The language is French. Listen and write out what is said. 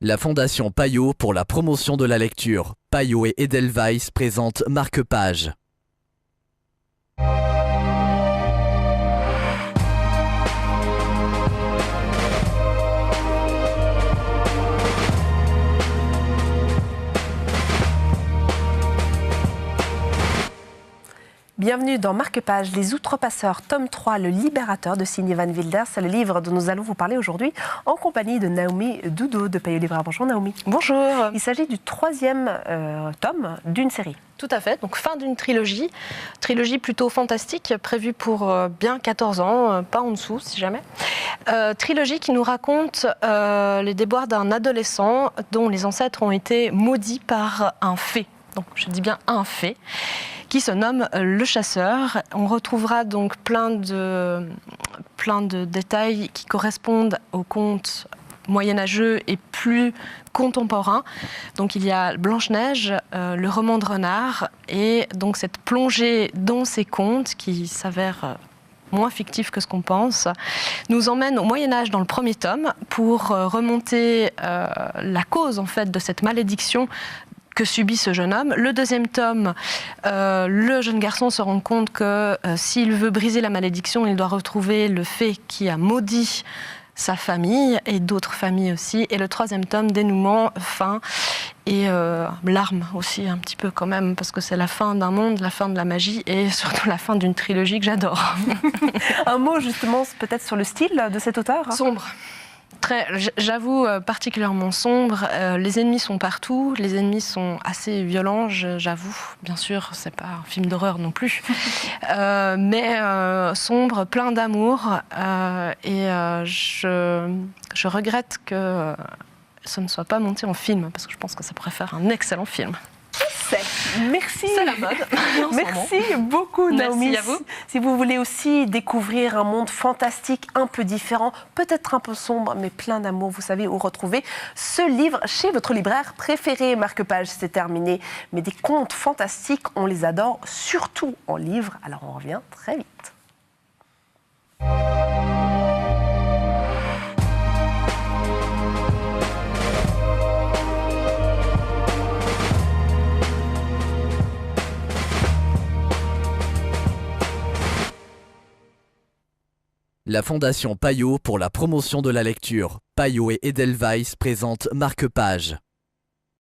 La Fondation Payot pour la promotion de la lecture. Payot et Edelweiss présentent Marque-Page. Bienvenue dans Marque-Page, Les Outrepasseurs, tome 3, Le Libérateur de Signe Van Wilder. C'est le livre dont nous allons vous parler aujourd'hui en compagnie de Naomi Doudot de Payot Livre. Bonjour Naomi. Bonjour. Il s'agit du troisième tome d'une série. Tout à fait, donc fin d'une trilogie plutôt fantastique, prévue pour bien 14 ans, pas en dessous si jamais. Trilogie qui nous raconte les déboires d'un adolescent dont les ancêtres ont été maudits par un fée. Donc je dis bien un fée, qui se nomme Le Chasseur. On retrouvera donc plein de détails qui correspondent aux contes moyenâgeux et plus contemporains. Donc il y a Blanche-Neige, le roman de Renard, et donc cette plongée dans ces contes qui s'avère moins fictif que ce qu'on pense, nous emmène au Moyen-Âge dans le premier tome pour remonter la cause en fait de cette malédiction que subit ce jeune homme. Le deuxième tome, le jeune garçon se rend compte que s'il veut briser la malédiction, il doit retrouver le fée qui a maudit sa famille et d'autres familles aussi. Et le troisième tome, dénouement, fin et larmes aussi un petit peu quand même, parce que c'est la fin d'un monde, la fin de la magie et surtout la fin d'une trilogie que j'adore. Un mot justement peut-être sur le style de cet auteur. Sombre. J'avoue, particulièrement sombre. Les ennemis sont partout, les ennemis sont assez violents, j'avoue. Bien sûr, c'est pas un film d'horreur non plus, mais sombre, plein d'amour. Je regrette que ce ne soit pas monté en film, parce que je pense que ça pourrait faire un excellent film. Merci. C'est la mode. Merci beaucoup Naomi. Merci à vous. Si vous voulez aussi découvrir un monde fantastique un peu différent, peut-être un peu sombre, mais plein d'amour, vous savez où retrouver ce livre chez votre libraire préféré. Marque-Page, c'est terminé. Mais des contes fantastiques, on les adore, surtout en livre. Alors on revient très vite. La Fondation Payot pour la promotion de la lecture. Payot et Edelweiss présentent Marque-Page.